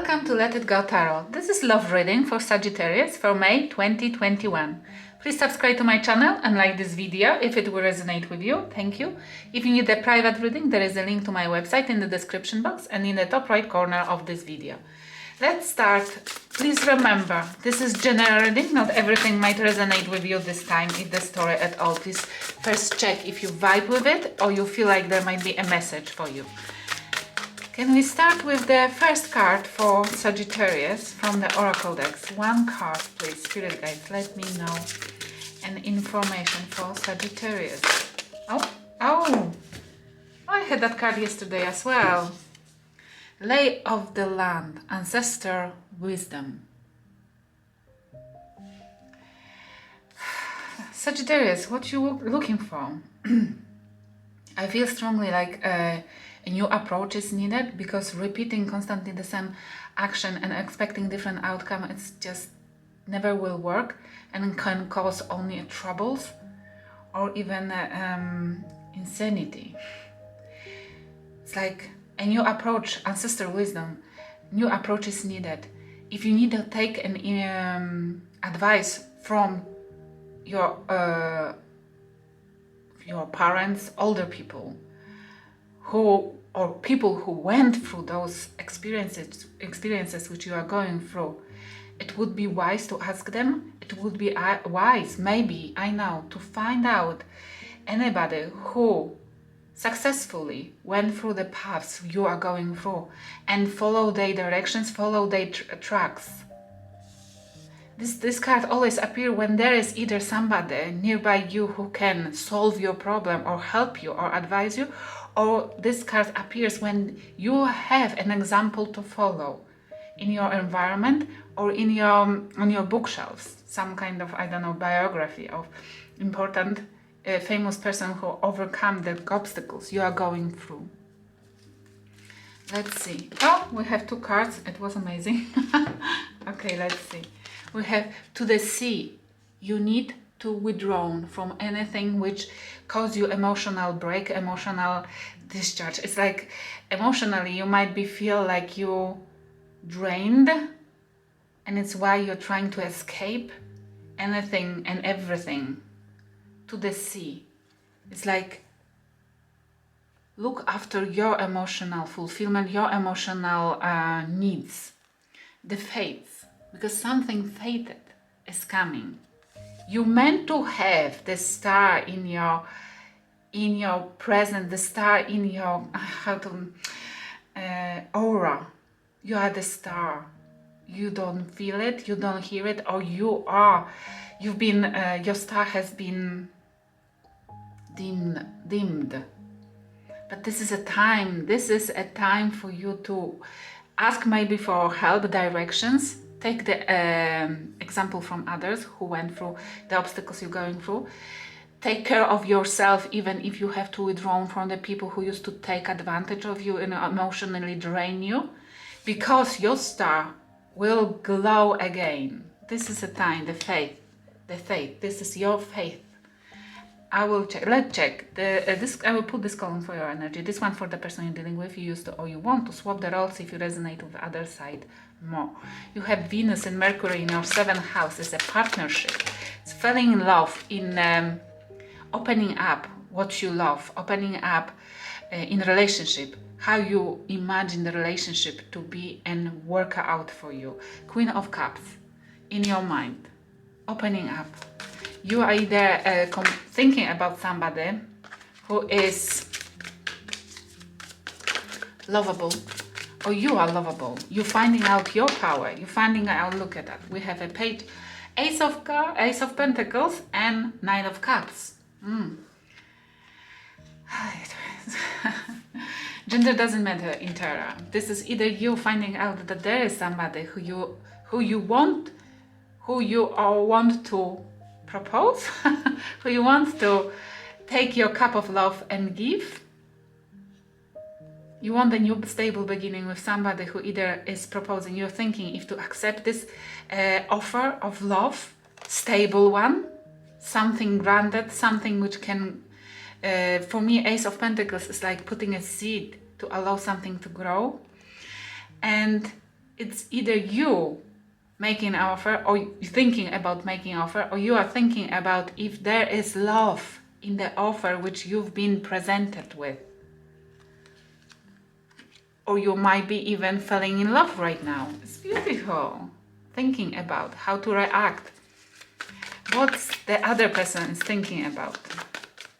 Welcome to Let It Go Tarot. This is love reading for Sagittarius for May 2021. Please subscribe to my channel and like this video if it will resonate with you. Thank you. If you need a private reading, there is a link to my website in the description box and in the top right corner of this video. Let's start. Please remember, this is general reading. Not everything might resonate with you this time in the story at all. Please first check if you vibe with it or you feel like there might be a message for you. Can we start with the first card for Sagittarius from the Oracle decks? One card, please, Spirit Guides, let me know an information for Sagittarius. Oh, I had that card yesterday as well. Lay of the Land, Ancestor Wisdom. Sagittarius, what you looking for? I feel strongly like a new approach is needed, because repeating constantly the same action and expecting different outcome, it's just never will work and can cause only troubles or even insanity. It's like a new approach, ancestor wisdom, new approach is needed. If you need to take an advice from your parents, older people, or people who went through those experiences which you are going through, it would be wise to ask them. It would be wise, maybe, I know, to find out anybody who successfully went through the paths you are going through and follow their directions, follow their tracks. This card always appears when there is either somebody nearby you who can solve your problem or help you or advise you, or this card appears when you have an example to follow in your environment or in on your bookshelves, some kind of, I don't know, biography of important famous person who overcome the obstacles you are going through. Let's see. Oh, we have two cards. It was amazing. Okay, let's see. We have To the Sea. You need to withdraw from anything which cause you emotional break, emotional discharge. It's like emotionally you might feel like you drained, and it's why you're trying to escape anything and everything. To the sea. It's like look after your emotional fulfillment, your emotional needs, the fates, because something fated is coming. You meant to have the star in your present, the star in your aura. You are the star. You don't feel it, you don't hear it, or you've been your star has been dimmed. But this is a time for you to ask maybe for help, directions. Take the example from others who went through the obstacles you're going through. Take care of yourself, even if you have to withdraw from the people who used to take advantage of you and emotionally drain you, because your star will glow again. This is a time, the faith. This is your faith. I will check. Let's check. I will put this column for your energy. This one for the person you're dealing with. You used to, or you want to swap the roles if you resonate with the other side more. You have Venus and Mercury in your 7th house. It's a partnership. It's falling in love, in opening up what you love, opening up in relationship, how you imagine the relationship to be and work out for you. Queen of Cups in your mind, opening up. You are either thinking about somebody who is lovable, or you are lovable. You're finding out your power. You're finding out, look at that. We have a page, Ace of Pentacles and Knight of Cups. Gender doesn't matter in tarot. This is either you finding out that there is somebody who you want to propose, who you want to take your cup of love and give. You want a new stable beginning with somebody who either is proposing, you're thinking if to accept this offer of love, stable one, something granted, something which can, for me, Ace of Pentacles is like putting a seed to allow something to grow. And it's either you making an offer or thinking about making an offer, or you are thinking about if there is love in the offer which you've been presented with. Or you might be even falling in love right now. It's beautiful. Thinking about how to react. What's the other person is thinking about?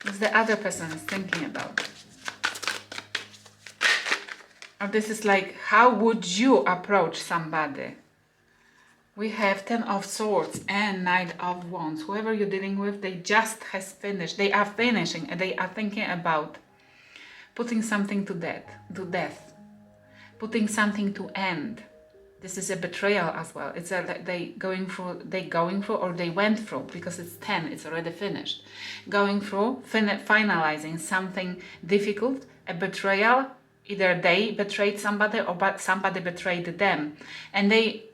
What's the other person is thinking about? Or this is like, how would you approach somebody? We have 10 of Swords and Knight of Wands. Whoever you're dealing with, they just has finished. They are finishing and they are thinking about putting something to death, putting something to end. This is a betrayal as well. It's they going through, or they went through, because it's 10, it's already finished. Going through, finalizing something difficult, a betrayal. Either they betrayed somebody or somebody betrayed them. And they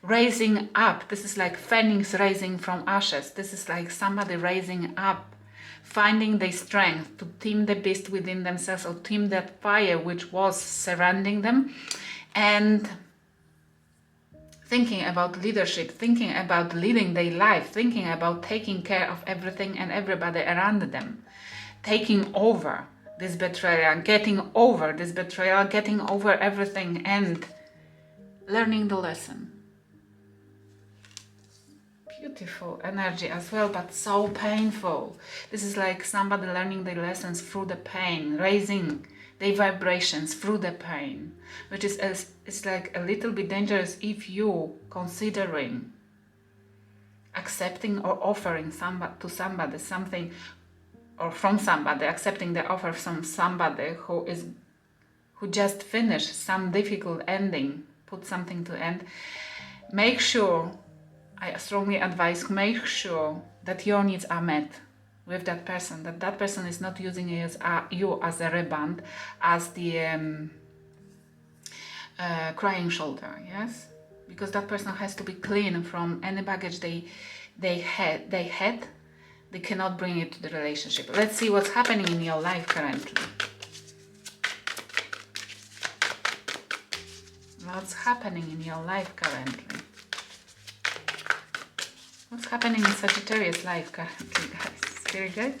raising up. This is like phoenix rising from ashes. This is like somebody raising up, finding the strength to tame the beast within themselves, or tame that fire which was surrounding them, and thinking about leadership, thinking about leading their life, thinking about taking care of everything and everybody around them, taking over this betrayal, getting over this betrayal, getting over everything, and learning the lesson. Beautiful energy as well, but so painful. This is like somebody learning their lessons through the pain, raising their vibrations through the pain, which is it's like a little bit dangerous if you considering accepting or offering to somebody something, or from somebody, accepting the offer from somebody who just finished some difficult ending, put something to end. Make sure, I strongly advise, make sure that your needs are met with that person, that person is not using you as a rebound, as the crying shoulder, yes? Because that person has to be clean from any baggage they had. They cannot bring it to the relationship. Let's see what's happening in your life currently. What's happening in your life currently? What's happening in Sagittarius life currently, guys? Very good.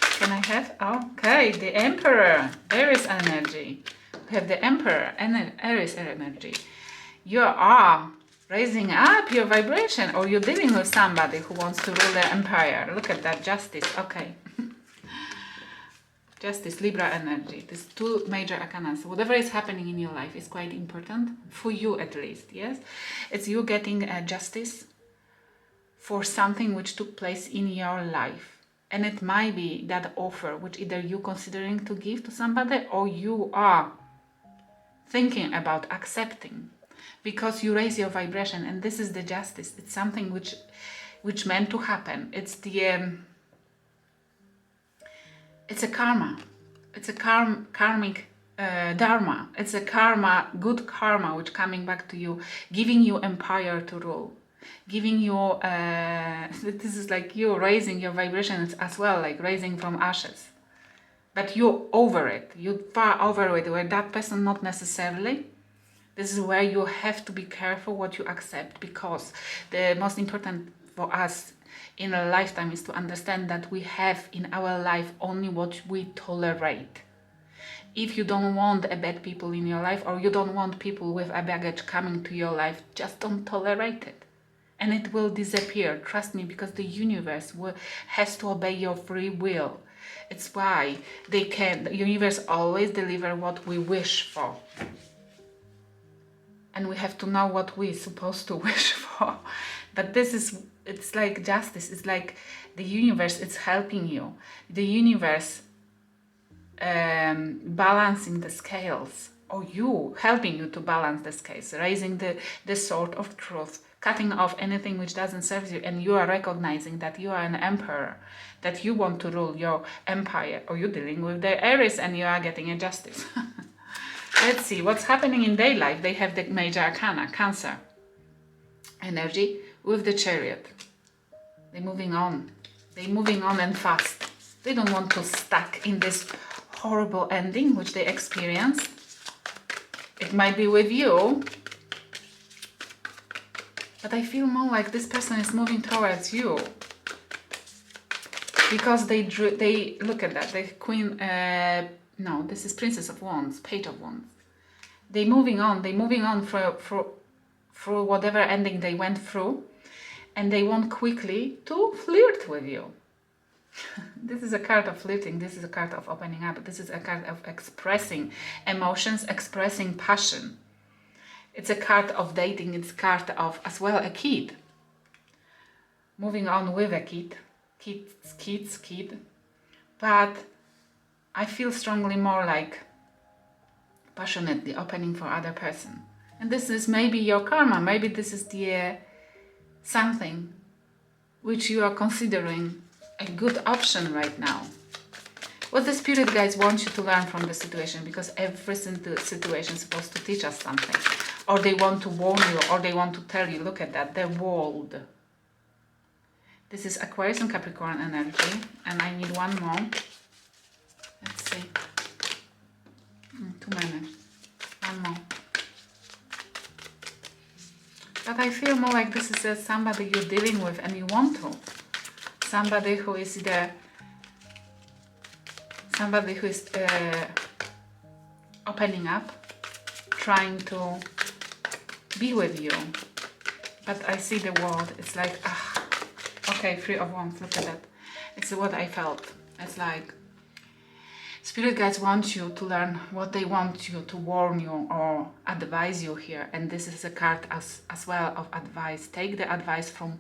Can I have? Okay, the Emperor, Aries energy. We have the Emperor and Aries energy. You are raising up your vibration, or you're dealing with somebody who wants to rule the empire. Look at that, Justice. Okay. Justice, Libra energy. These two major arcana. So whatever is happening in your life is quite important, for you at least, yes? It's you getting justice for something which took place in your life. And it might be that offer which either you considering to give to somebody, or you are thinking about accepting, because you raise your vibration, and this is the justice. It's something which meant to happen. It's the it's a karma. It's a karmic dharma. It's a karma, good karma, which coming back to you, giving you empire to rule, giving you this is like you raising your vibrations as well, like raising from ashes. But you're over it. You're far over it, where that person not necessarily. This is where you have to be careful what you accept, because the most important for us in a lifetime is to understand that we have in our life only what we tolerate. If you don't want a bad people in your life, or you don't want people with a baggage coming to your life, just don't tolerate it. And it will disappear, trust me, because the universe has to obey your free will. It's why the universe always deliver what we wish for. And we have to know what we're supposed to wish for. But it's like justice. It's like the universe, it's helping you. The universe balancing the scales, or you helping you to balance the scales, raising the sword of truth, cutting off anything which doesn't serve you, and you are recognizing that you are an emperor, that you want to rule your empire, or you're dealing with the Aries and you are getting a justice. Let's see what's happening in their life. They have the major arcana, Cancer energy with the Chariot. They're moving on. They're moving on and fast. They don't want to stuck in this horrible ending which they experience. It might be with you, But I feel more like this person is moving towards you. Because they look at that, the Queen, no, this is Princess of Wands, Page of Wands. They're moving on through whatever ending they went through, and they want quickly to flirt with you. This is a card of flirting, this is a card of opening up, this is a card of expressing emotions, expressing passion. It's a card of dating, it's a card of, as well, a kid. Moving on with a kid. Kid. But I feel strongly more like passionately opening for other person. And this is maybe your karma. Maybe this is the something which you are considering a good option right now. What the spirit guides want you to learn from the situation, because every situation is supposed to teach us something. Or they want to warn you, or they want to tell you, look at that, the world. This is Aquarius and Capricorn energy, and I need one more. Let's see. Too many. One more. But I feel more like this is somebody you're dealing with and you want to. Somebody who is either... Somebody who is opening up, trying to be with you. But I see the world, it's like, okay, 3 of Wands, look at that. It's what I felt. It's like spirit guides want you to learn what they want you to warn you or advise you here. And this is a card as well of advice. Take the advice from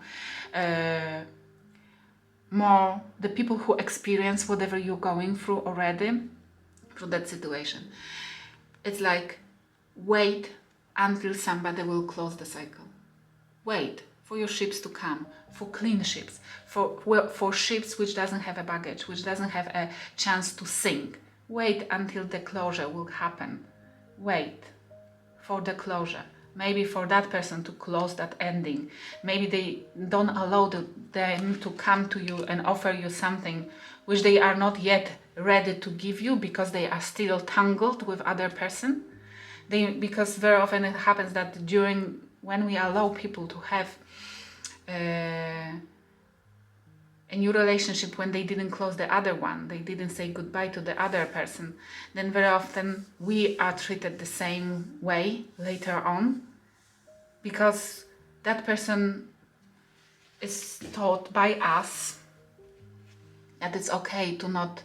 more the people who experience whatever you're going through already, through that situation. It's like, wait until somebody will close the cycle. Wait for your ships to come, for clean ships, for ships which doesn't have a baggage, which doesn't have a chance to sink. Wait until the closure will happen. Wait for the closure. Maybe for that person to close that ending. Maybe they don't allow them to come to you and offer you something which they are not yet ready to give you because they are still tangled with other person. Because very often it happens that when we allow people to have a new relationship, when they didn't close the other one, they didn't say goodbye to the other person, then very often we are treated the same way later on, because that person is taught by us that it's okay to not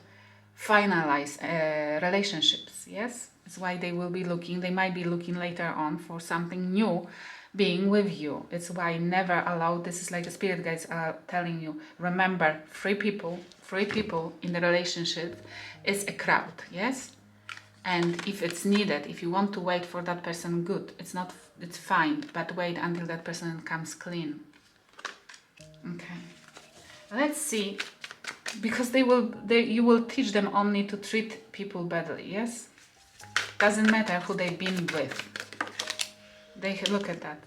finalize relationships. Yes, it's why they might be looking later on for something new being with you. It's why never allow, this is like the spirit guides are telling you, remember, 3 people in the relationship is a crowd. Yes, and if it's needed, if you want to wait for that person, good, it's fine, but wait until that person comes clean. Okay, let's see, because you will teach them only to treat people badly. Yes, doesn't matter who they've been with. Look at that.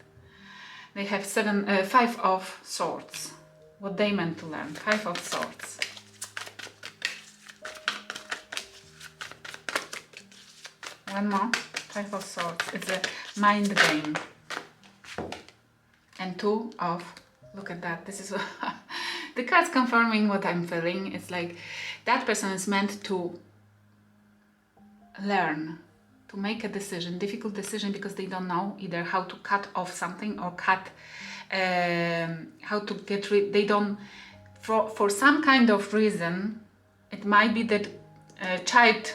They have 5 of Swords. What they meant to learn. 5 of Swords. One more. 5 of Swords. It's a mind game. And 2 of... Look at that. This is... the card's confirming what I'm feeling. It's like that person is meant to learn, to make a decision, difficult decision, because they don't know either how to cut off something or how to get rid. They don't, for some kind of reason, it might be that a child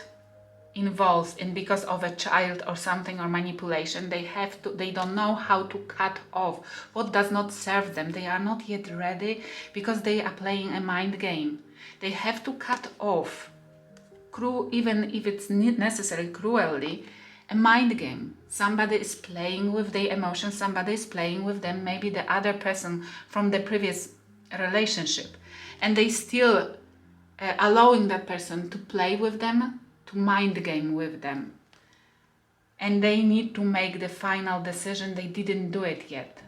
involved in, because of a child or something, or manipulation, they don't know how to cut off what does not serve them. They are not yet ready because they are playing a mind game. They have to cut off, even if it's not necessary, cruelly, a mind game. Somebody is playing with their emotions, somebody is playing with them, maybe the other person from the previous relationship, and they still allowing that person to play with them, to mind game with them, and they need to make the final decision. They didn't do it yet.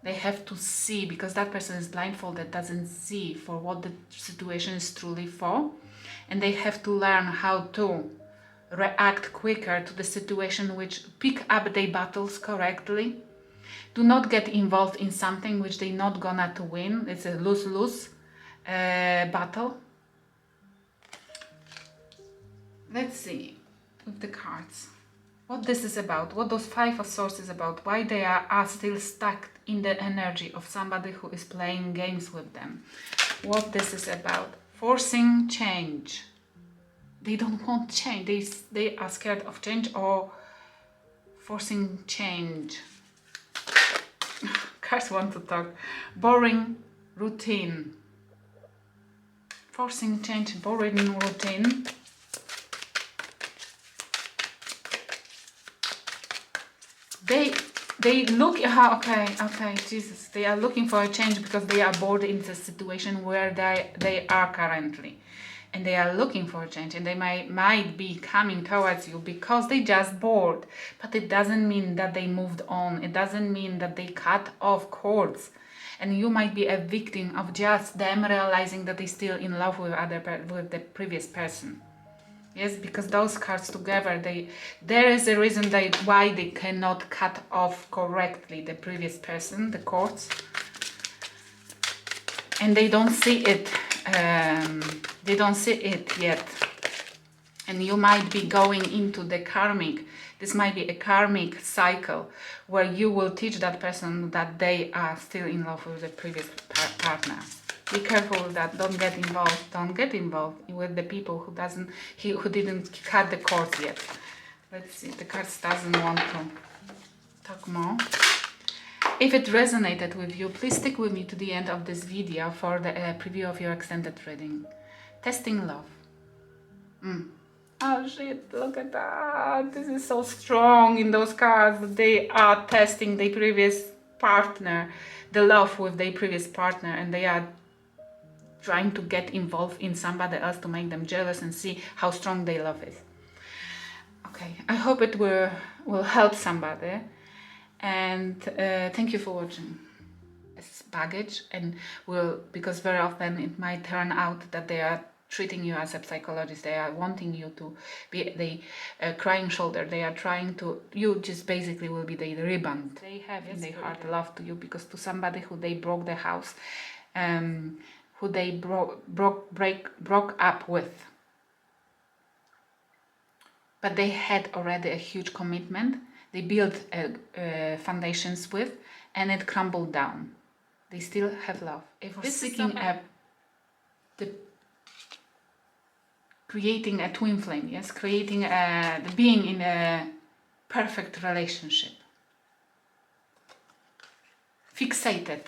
They have to see, because that person is blindfolded, doesn't see for what the situation is truly for, and they have to learn how to react quicker to the situation, which pick up their battles correctly, Do not get involved in something which they're not gonna to win. It's a lose-lose battle. Let's see with the cards what this is about, what those Five of Swords is about, why they are still stuck in the energy of somebody who is playing games with them. What this is about. Forcing change. They don't want change. They are scared of change or forcing change. Cards want to talk. Boring routine. Forcing change, boring routine. They look, okay, Jesus. They are looking for a change because they are bored in the situation where they are currently. And they are looking for a change, and they might be coming towards you because they just bored. But it doesn't mean that they moved on. It doesn't mean that they cut off cords. And you might be a victim of just them realizing that they're still in love with with the previous person. Yes, because those cards together, there is a reason why they cannot cut off correctly the previous person, the cords. And they don't see it. They don't see it yet. And you might be going into the karmic. This might be a karmic cycle where you will teach that person that they are still in love with the previous partner. Be careful with that. Don't get involved. Don't get involved with the people who didn't cut the cords yet. Let's see. The cards doesn't want to talk more. If it resonated with you, please stick with me to the end of this video for the preview of your extended reading. Testing love. Oh shit, look at that. This is so strong in those cards. They are testing their previous partner, the love with their previous partner, and they are trying to get involved in somebody else to make them jealous and see how strong their love is. Okay, I hope it will help somebody. And thank you for watching. It's baggage, and because very often it might turn out that they are treating you as a psychologist. They are wanting you to be the crying shoulder. They are trying to, you just basically will be the rebound. They have in their heart love to you because to somebody who they broke the house, who they broke up with. But they had already a huge commitment. They built foundations with, and it crumbled down. They still have love. If we're seeking creating a twin flame, yes, creating being in a perfect relationship, fixated